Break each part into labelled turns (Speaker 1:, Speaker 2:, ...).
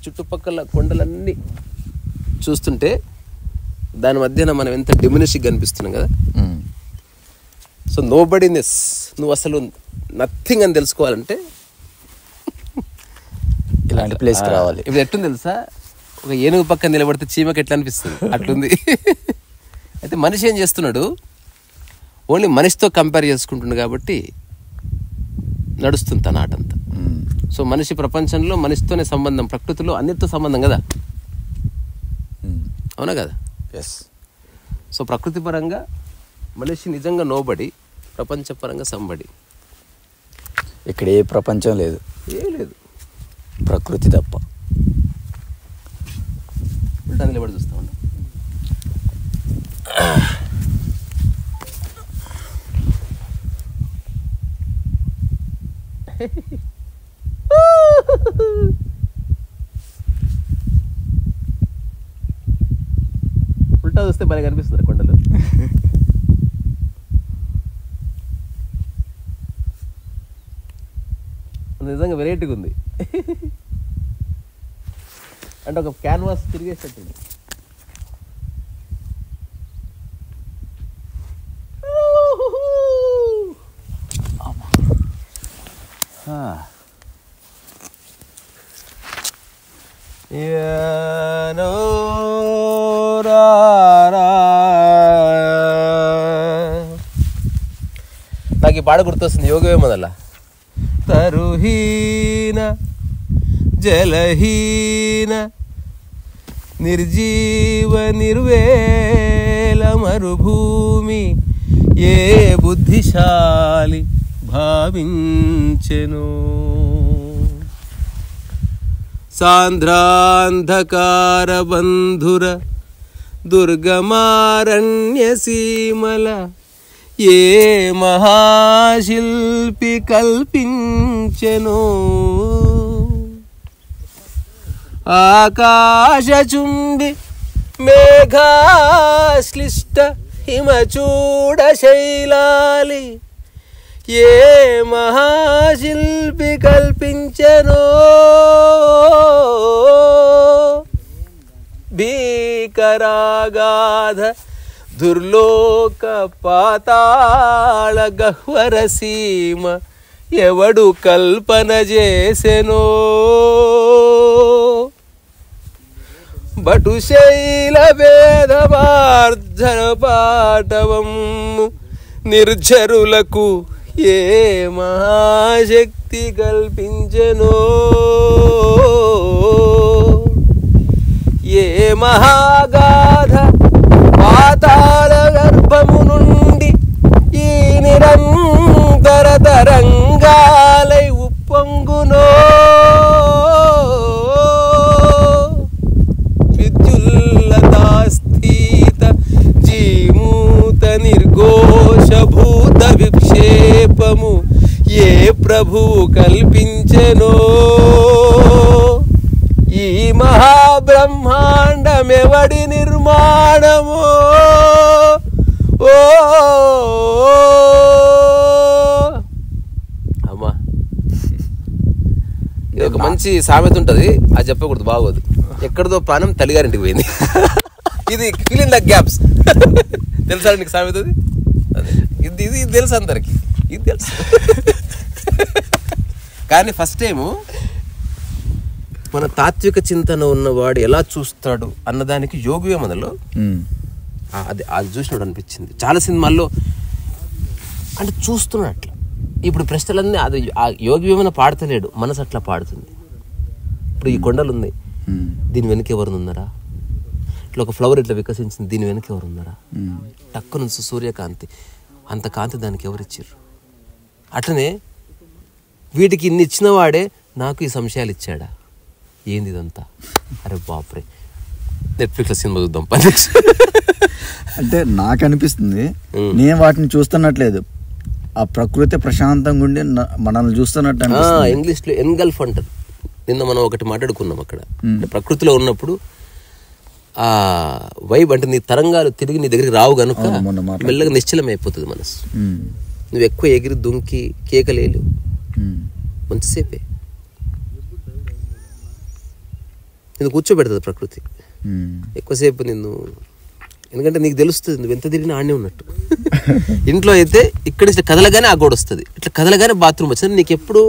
Speaker 1: చుట్టుపక్కల కొండలన్నీ చూస్తుంటే దాని మధ్యన మనం ఎంత డిమినిషింగ్ కనిపిస్తున్నాం కదా. సో నోబడీనెస్, నువ్వు అసలు నథింగ్ అని తెలుసుకోవాలంటే
Speaker 2: ఇలాంటి ప్లేస్కి రావాలి.
Speaker 1: ఇప్పుడు ఎట్టుంది తెలుసా, ఒక ఏనుగు పక్కన నిలబడితే చీమకి ఎట్లా అనిపిస్తుంది అట్లుంది. అయితే మనిషి ఏం చేస్తున్నాడు, ఓన్లీ మనిషితో కంపేర్ చేసుకుంటుంది కాబట్టి నడుస్తుంది తన ఆటంతా. సో మనిషి ప్రపంచంలో మనిషితోనే సంబంధం, ప్రకృతిలో అన్నిటితో సంబంధం కదా, అవునా కదా.
Speaker 2: ఎస్.
Speaker 1: సో ప్రకృతి పరంగా మనిషి నిజంగా నోబడి, ప్రపంచపరంగా సంబడి.
Speaker 2: ఇక్కడ ఏ ప్రపంచం లేదు,
Speaker 1: ఏం లేదు,
Speaker 2: ప్రకృతి తప్ప.
Speaker 1: ఉల్టా నిలబడి చూస్తా ఉన్నా. ఉల్టా చూస్తే బాగా కనిపిస్తుంది కొండలు. నిజంగా వెరైటీగా ఉంది. అంటే ఒక క్యాన్వాస్ తిరిగేసేటట్టుంది. నాకు ఈ పాట గుర్తొస్తుంది, యోగమే మొదల. తరుహీన జలహీన నిర్జీవ నిర్వేల మరుభూమి ఏ బుద్ధిశాలి భావించెను. సాంద్రాంధకార బంధుర దుర్గమారణ్య సీమల ఏ మహాశిల్పి కల్పించెను. ఆకాశచుంబి మేఘాశ్లిష్ట హిమచూడ శైలాలి ఏ మహాశిల్పి కల్పించెనో. భీకరాగాధ దుర్లోక పాతాళ గహ్వర సీమ ఎవడు కల్పన చేసెనో. బటుశైల వేదమార్జన పాటవము నిర్జరులకు ఏ మహాశక్తి కల్పించెనో. ఏ మహాగాధ పాతాళ గర్భము నుండి ఈ నిరంతర తరంగాలై ఉప్పొంగునో. విద్యుల్లతాస్థిత జీమూత నిర్ఘోష భూత విక్షేపము ఏ ప్రభువు కల్పించెనో. ఈ మహాబ్రహ్మాండమెవడి నిర్మాణమో. ఓ అమ్మా, ఇది ఒక మంచి సామెత ఉంటుంది, అది చెప్పకూడదు, బాగోదు. ఎక్కడిదో ప్రాణం తల్లిగారింటికి పోయింది. ఇది ఫిల్ ఇన్ ద గ్యాప్స్. తెలుసా నీకు సామెత? ఇది ఇది తెలుసు అందరికి, ఇది తెలుసు. కానీ ఫస్ట్ టైము మన తాత్విక చింతన ఉన్నవాడు ఎలా చూస్తాడు అన్నదానికి యోగవేమనలో అది చూసినట్టు అనిపించింది. చాలా సినిమాల్లో అంటే చూస్తున్నట్లు. ఇప్పుడు ప్రశ్నలన్నీ అది ఆ యోగవేమన పాడతలేడు, మనసు అట్లా పాడుతుంది. ఇప్పుడు ఈ కొండలు ఉంది, దీని వెనక ఎవరు ఉన్నారా? ఇట్లా ఒక ఫ్లవర్ ఇట్లా వికసించింది, దీని వెనక ఎవరు ఉన్నారా? టక్కు నుంచి సూర్యకాంతి, అంత కాంతి దానికి ఎవరిచ్చారు? అట్లనే వీటికి ఇన్ని ఇచ్చిన వాడే నాకు ఈ సంశయాలు ఇచ్చాడా? ఏంది ఇదంతా? అరే బాప్రే, నెట్ఫ్లిక్స్లో సినిమా చూద్దాం పని.
Speaker 2: అంటే నాకు అనిపిస్తుంది, నేను వాటిని చూస్తున్నట్లేదు, ఆ ప్రకృతి ప్రశాంతంగా ఉండి మనల్ని చూస్తున్నట్టు.
Speaker 1: ఇంగ్లీష్లో ఎన్గల్ఫ్ అంటారు. నిన్న మనం ఒకటి మాట్లాడుకున్నాం అక్కడ. ప్రకృతిలో ఉన్నప్పుడు ఆ వైబ్ అంటే నీ తరంగాలు తిరిగి నీ దగ్గరికి రావు కనుక మెల్లగా నిశ్చలం అయిపోతుంది మనసు. నువ్వు ఎక్కువ ఎగిరి దుంకి కేకలేలు మంచిసేపే. నిన్ను కూర్చోబెడుతుంది ప్రకృతి ఎక్కువసేపు నిన్ను. ఎందుకంటే నీకు తెలుస్తుంది నువ్వు ఎంత తిరిగినా ఆడనే ఉన్నట్టు. ఇంట్లో అయితే ఇక్కడ ఇట్లా కదలగానే ఆ గోడ వస్తుంది, ఇట్లా కదలగానే బాత్రూమ్ వచ్చింది. నీకు ఎప్పుడు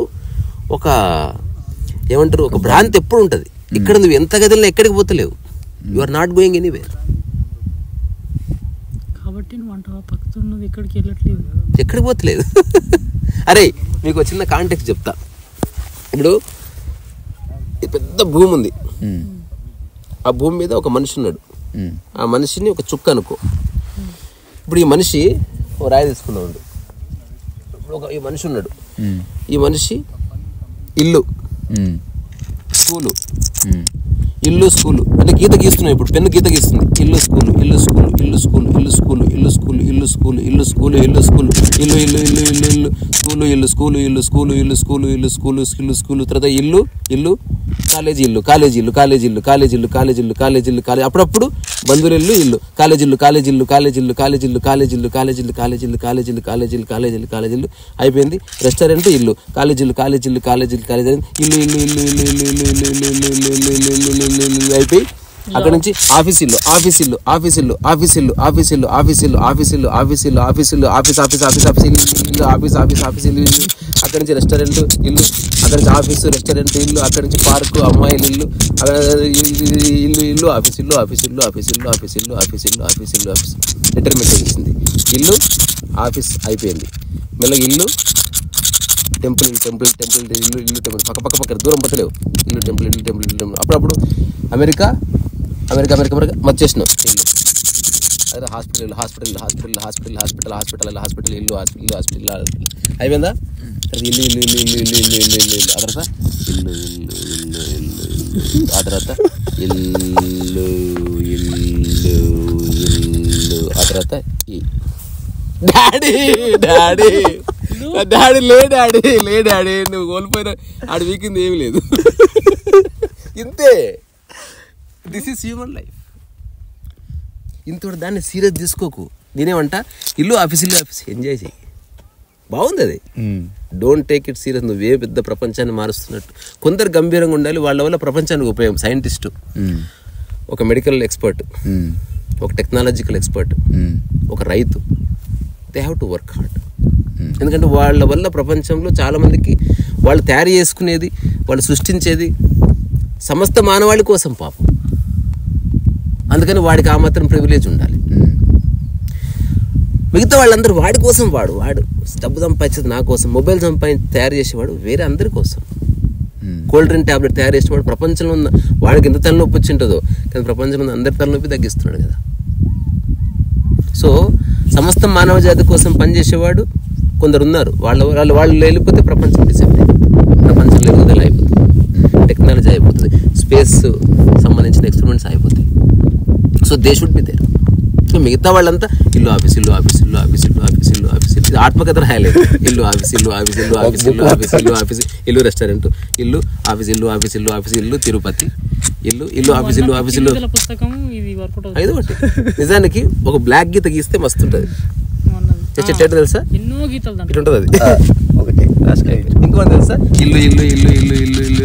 Speaker 1: ఒక ఏమంటారు ఒక భ్రాంతి ఎప్పుడు ఉంటుంది. ఇక్కడ నువ్వు ఎంత కదిలినా ఎక్కడికి పోతలేవు, you are not going anywhere.
Speaker 3: కాబట్టి ఎక్కడికి వెళ్ళట్లేదు,
Speaker 1: ఎక్కడికి పోతలేదు. అరే మీకు ఒక చిన్న కాంటెక్స్ట్ చెప్తా. ఇప్పుడు పెద్ద భూమి ఉంది, ఆ భూమి మీద ఒక మనిషి ఉన్నాడు. ఆ మనిషిని ఒక చుక్క అనుకో. ఇప్పుడు ఈ మనిషి ఓ రాయి తీసుకున్నాడు. ఇప్పుడు ఈ మనిషి ఉన్నాడు, ఈ మనిషి ఇల్లు స్కూలు, ఇల్లు స్కూలు అంటే గీత గీస్తున్నాయి. ఇప్పుడు పెన్ను గీత గీస్తుంది. ఇల్లు స్కూలు, ఇల్లు స్కూలు, ఇల్లు స్కూలు, ఇల్లు స్కూలు, ఇల్లు స్కూలు, ఇల్లు స్కూలు, ఇల్లు స్కూలు, ఇల్లు స్కూలు, ఇల్లు ఇల్లు ఇల్లు ఇల్లు ఇల్లు స్కూలు, ఇల్లు స్కూలు, ఇల్లు స్కూలు, ఇల్లు స్కూలు, ఇల్లు స్కూలు, ఇల్లు స్కూలు, తర్వాత ఇల్లు ఇల్లు కాలేజీ, ఇల్లు కాలేజీ, ఇల్లు కాలేజీ, ఇల్లు కాలేజీ, ఇల్లు కాలేజీ, ఇల్లు కాలేజీ, ఇల్లు కాలేజీ. అప్పుడప్పుడు బంధువులు ఇల్లు ఇల్లు కాలేజీ, ఇల్లు కాలేజీ, ఇల్లు కాలేజీ, ఇల్లు కాలేజీ, ఇల్లు కాలేజీ, ఇల్లు కాలేజీ, ఇల్లు కాలేజీ, ఇల్లు కాలేజీ, ఇల్లు కాలేజీ, ఇల్లు కాలేజీ, ఇల్లు కాలేజీ, ఇల్లు అయిపోయింది. రెస్టారెంట్ ఇల్లు కాలేజీ, ఇల్లు కాలేజీ, ఇల్లు కాలేజీ, ఇల్లు కాలేజీ, ఇల్లు ఇల్లు ఇల్లు ఇల్లు ఇల్లు ఇల్లు ఇల్లు ఇల్లు ఇల్లు ఇల్లు ఇల్లు అయిపోయి అక్కడ నుంచి ఆఫీస్ ఇల్లు, ఆఫీస్ ఇల్లు, ఆఫీస్ ఇల్లు, ఆఫీస్ ఇల్లు, ఆఫీస్ ఇల్లు, ఆఫీస్ ఇల్లు, ఆఫీస్ ఇల్లు, ఆఫీస్ ఇల్లు, ఆఫీస్ ఇల్లు, ఆఫీస్ ఆఫీస్ ఆఫీస్ ఆఫీస్ ఇల్లు, ఆఫీస్ ఆఫీస్ ఆఫీస్ ఇల్లు ఇల్లు. అక్కడ నుంచి రెస్టారెంట్ ఇల్లు, అక్కడ నుంచి ఆఫీసు రెస్టారెంట్ ఇల్లు, అక్కడ నుంచి పార్కు అమ్మాయిలు ఇల్లు, ఇల్లు ఇల్లు, ఆఫీస్ ఇల్లు, ఆఫీస్ ఇల్లు, ఆఫీస్ ఇల్లు, ఆఫీస్ ఇల్లు, ఆఫీస్ ఇల్లు, ఆఫీస్ ఇల్లు, ఆఫీస్ రిటైర్మెంట్ చేసింది. ఇల్లు ఆఫీస్ అయిపోయింది. మెల్లగా ఇల్లు టెంపుల్, టెంపుల్ టెంపుల్, ఇల్లు ఇల్లు టెంపుల్, పక్క పక్క పక్క దూరం పోతలేవు. ఇల్లు టెంపుల్, ఇల్లు టెంపుల్, ఇల్లు టెంపుల్. అప్పుడప్పుడు అమెరికా అమెరికా అమెరికా అమెరికా వచ్చేసినావు. ఇల్లు అదే hospital, hospital, hospital, hospital, hospital, hospital, hospital, ఇల్లు హాస్పిటల్, హాస్పిటల్ అయిపోయిందా? ఇల్లు ఇల్లు ఇల్లు ఇల్లు ఇల్లు ఇల్లు ఇల్లు ఇల్లు ఇల్లు ఆ తర్వాత ఇల్లు ఇల్లు ఇల్లు ఇల్లు ఆ తర్వాత ఇల్లు ఇల్లు ఇల్లు ఆ తర్వాత డాడీ డాడీ డాడీ లే డాడీ లే డాడీ నువ్వు కోల్పోయిన ఆడి వీకింది ఏమి లేదు. ఇంతే. This is human life. ఇంతటి దాన్ని సీరియస్ తీసుకోకు. నేనేమంటా ఇల్లు ఆఫీస్, ఇల్లు ఆఫీస్ ఎంజాయ్ చేయి, బాగుంది అది. Don't take it serious. నువ్వే పెద్ద ప్రపంచాన్ని మారుస్తున్నట్టు. కొందరు గంభీరంగా ఉండాలి, వాళ్ళ వల్ల ప్రపంచానికి ఉపయోగం. సైంటిస్టు, ఒక మెడికల్ ఎక్స్పర్ట్, ఒక టెక్నాలజికల్ ఎక్స్పర్ట్, ఒక రైతు, they have to work hard. ఎందుకంటే వాళ్ళ వల్ల ప్రపంచంలో చాలామందికి వాళ్ళు తయారు చేసుకునేది, వాళ్ళు సృష్టించేది సమస్త మానవాళి కోసం పాపం. అందుకని వాడికి ఆ మాత్రం ప్రివిలేజ్ ఉండాలి. మిగతా వాళ్ళందరూ వాడి కోసం, వాడు డబ్బు సంపాదించేది నా కోసం, మొబైల్ తయారు చేసేవాడు వేరే అందరి కోసం, కోల్డ్ డ్రింక్ ట్యాబ్లెట్ తయారు చేసేవాడు ప్రపంచంలో ఉన్న వాడికి ఎంత తలనొప్పి వచ్చి ఉంటుందో, కానీ ప్రపంచంలో ఉన్న అందరి తలనొప్పి తగ్గిస్తున్నాడు కదా. సో సమస్త మానవ జాతి కోసం పనిచేసేవాడు కొందరు ఉన్నారు. వాళ్ళు వెళ్ళిపోతే ప్రపంచం డిసెంబర్, ప్రపంచంలో ఎదుగుదల అయిపోతుంది, టెక్నాలజీ అయిపోతుంది, స్పేస్ సంబంధించిన ఎక్స్పెరిమెంట్స్ అయిపోతాయి. So they should be there. So మిగతా వాళ్ళంతా ఇల్లు ఆఫీస్, ఇల్లు ఆఫీస్, ఇల్లు ఆఫీస్, ఇల్లు ఆఫీస్, ఇల్లు ఆఫీస్, ఇది ఆత్మకథ రాయలేదు. ఇల్లు ఆఫీస్, ఇల్లు ఆఫీస్, ఇల్లు ఆఫీస్, ఇల్లు ఆఫీస్, ఇల్లు ఆఫీస్, ఇల్లు రెస్టారెంట్, ఇల్లు ఆఫీస్, ఇల్లు ఆఫీస్, ఇల్లు ఆఫీస్, ఇల్లు తిరుపతి, ఇల్లు ఇల్లు ఆఫీస్, ఇల్లు ఆఫీస్, ఇల్లు ఐదు ఒకటి. నిజానికి ఒక బ్లాక్ గీత గీస్తే మస్తు ఉంటుంది. చెట్టు తెలుసా, ఇటు ఉంటుంది అది ఒకటి. ఇంకో తెలుసా, ఇల్లు ఇల్లు ఇల్లు ఇల్లు ఇల్లు ఇల్లు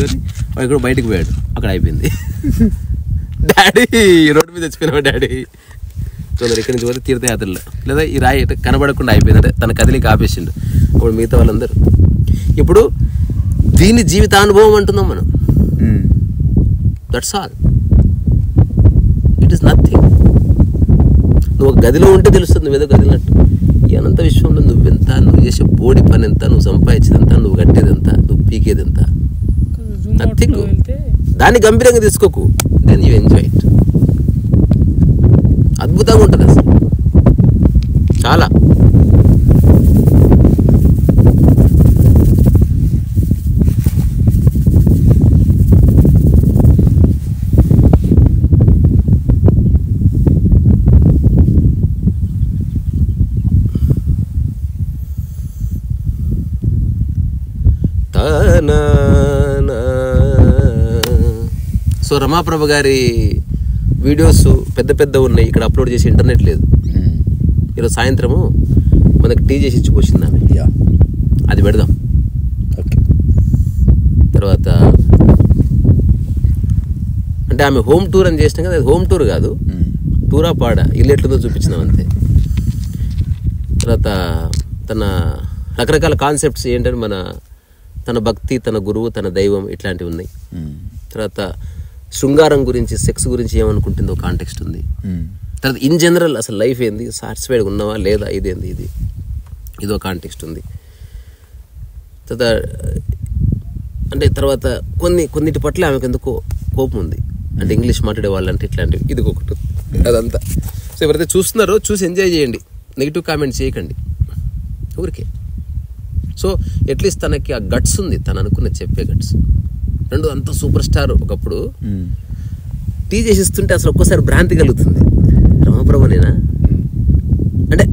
Speaker 1: అని ఇక్కడ బయటకు పోయాడు, అక్కడ అయిపోయింది. డాడీ రోడ్డు మీద చచ్చిపోయినావు డాడీ. కొందరు ఇక్కడి నుంచి పోతే తీర్థయాత్రలో, లేదా ఈ రాయి కనబడకుండా అయిపోయింది, అంటే తన కదిలికి ఆపేసిండు. అప్పుడు మిగతా వాళ్ళందరూ ఇప్పుడు దీని జీవితానుభవం అంటున్నాం మనం. That's all, it is nothing. నువ్వు ఒక గదిలో ఉంటే తెలుస్తుంది నువ్వేదో గదిలినట్టు. ఈ అనంత విశ్వంలో నువ్వెంత, నువ్వు చేసే బోడి పని ఎంత, నువ్వు సంపాదించేదంతా, నువ్వు కట్టేదంతా, నువ్వు పీకేదంతా, నథింగ్. దాన్ని గంభీరంగా తీసుకోకు, దెన్ యూ ఎంజాయ్ ఇట్. అద్భుతంగా ఉంటుంది అసలు చాలా. సో రమాప్రభ గారి వీడియోస్ పెద్ద పెద్ద ఉన్నాయి, ఇక్కడ అప్లోడ్ చేసి ఇంటర్నెట్ లేదు. ఈరోజు సాయంత్రము మనకి టీ చేసి ఇచ్చిపోసింది ఆమె, అది పెడదాం. తర్వాత అంటే అంటే ఆమె హోమ్ టూర్ అని చేసినా కదా, అది హోమ్ టూర్ కాదు, టూరా పాడ ఇల్లు ఎట్లుందో చూపించినాం అంతే. తర్వాత తన రకరకాల కాన్సెప్ట్స్ ఏంటంటే తన భక్తి, తన గురువు, తన దైవం ఇట్లాంటివి ఉన్నాయి. తర్వాత శృంగారం గురించి, సెక్స్ గురించి ఏమనుకుంటుందో కాంటెక్స్ట్ ఉంది. తర్వాత ఇన్ జనరల్ అసలు లైఫ్ ఏంది, సాటిస్ఫైడ్గా ఉన్నావా లేదా, ఇదేంది ఇదో కాంటెక్స్ట్ ఉంది. తర్వాత కొన్నిటి పట్ల ఆమెకు ఎందుకో కోపం ఉంది, అంటే ఇంగ్లీష్ మాట్లాడే వాళ్ళంటే ఇట్లాంటివి, ఇది ఒకటి అదంతా. సో ఎవరైతే చూస్తున్నారో చూసి ఎంజాయ్ చేయండి, నెగిటివ్ కామెంట్ చేయకండి ఊరికే. సో అట్లీస్ట్ తనకి ఆ గట్స్ ఉంది, తను అనుకున్న చెప్పే గట్స్. రెండు అంత సూపర్ స్టార్ ఒకప్పుడు టీ చేసిస్తుంటే అసలు ఒక్కోసారి భ్రాంతి కలుగుతుంది, రమాప్రభనేనా అంటే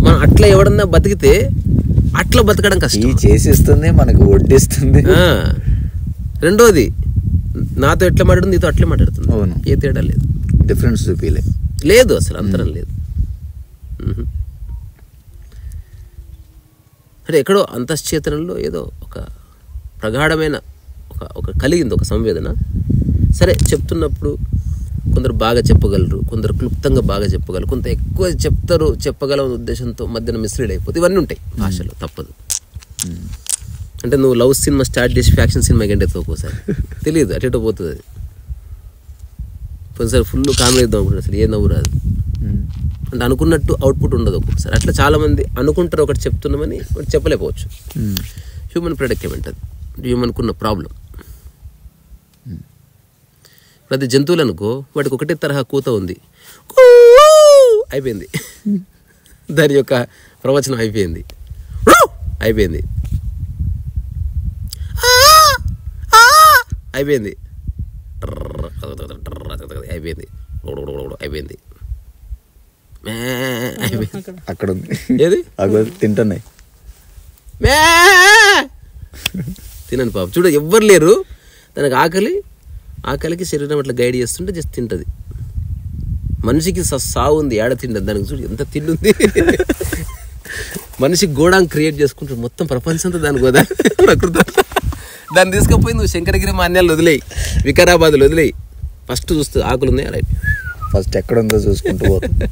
Speaker 1: మనం అట్లా ఎవడన్నా బతికితే అట్లా బతకడం కష్టం.
Speaker 2: చేసిస్తుంది, మనకు వడ్డిస్తుంది.
Speaker 1: రెండోది నాతో ఎట్లా మాట్లాడుతుంది, నీతో అట్లే మాట్లాడుతుంది, ఏ తేడా లేదు,
Speaker 2: డిఫరెన్స్ చూపిలే
Speaker 1: లేదు, అసలు అంతరం లేదు. అంటే ఎక్కడో అంతశ్చేతనంలో ఏదో ఒక ప్రగాఢమైన ఒక కలిగింది, ఒక సంవేదన. సరే చెప్తున్నప్పుడు కొందరు బాగా చెప్పగలరు, కొందరు క్లుప్తంగా బాగా చెప్పగలరు, కొంత ఎక్కువ చెప్పగల ఉద్దేశంతో మధ్యన మిస్లీడ్ అయిపోతుంది. ఇవన్నీ ఉంటాయి భాషలో, తప్పదు. అంటే నువ్వు లవ్ సినిమా స్టార్ట్ చేసి ఫ్యాక్షన్ సినిమాకి ఎండెత్తావు, ఒక్కోసారి తెలియదు అటేటో పోతుంది అది. కొన్నిసారి ఫుల్ కామెడీ ఇద్దాం అనుకుంటారు, అసలు ఏ నవ్వు రాదు, అంటే అనుకున్నట్టు అవుట్పుట్ ఉండదు ఒక్కొక్కసారి. అట్లా చాలామంది అనుకుంటారు ఒకటి చెప్తున్నామని, ఒకటి చెప్పలేకపోవచ్చు. హ్యూమన్ ప్రెడిక్మెంట్, అది హ్యూమన్కున్న ప్రాబ్లం. ప్రతి జంతువులు అనుకో, వాటికి ఒకటే తరహా కూత ఉంది, అయిపోయింది, దాని యొక్క ప్రవచనం అయిపోయింది, అయిపోయింది, అయిపోయింది, అయిపోయింది, అయిపోయింది.
Speaker 2: అక్కడ ఉంది,
Speaker 1: ఏది
Speaker 2: తింటున్నాయి,
Speaker 1: తినను పాప. చూడ ఎవ్వరు లేరు, దానికి ఆకలికి శరీరం అట్లా గైడ్ చేస్తుంటే జస్ట్ తింటది. మనిషికి సావు ఉంది, ఏడ తిండదు, దానికి చూడు ఎంత తిండుంది. మనిషి గోడాంగ్ క్రియేట్ చేసుకుంటాడు, మొత్తం ప్రపంచంతో దాని గోదా ప్రకృతి. దాన్ని తీసుకుపోయి నువ్వు శంకరగిరి మాన్యాలు వదిలేయి, వికారాబాద్లో వదిలేయి, ఫస్ట్ చూస్తుంది ఆకులు ఉన్నాయి, రైట్,
Speaker 2: ఫస్ట్ ఎక్కడ ఉందో చూసుకుంటూ పోతుంది.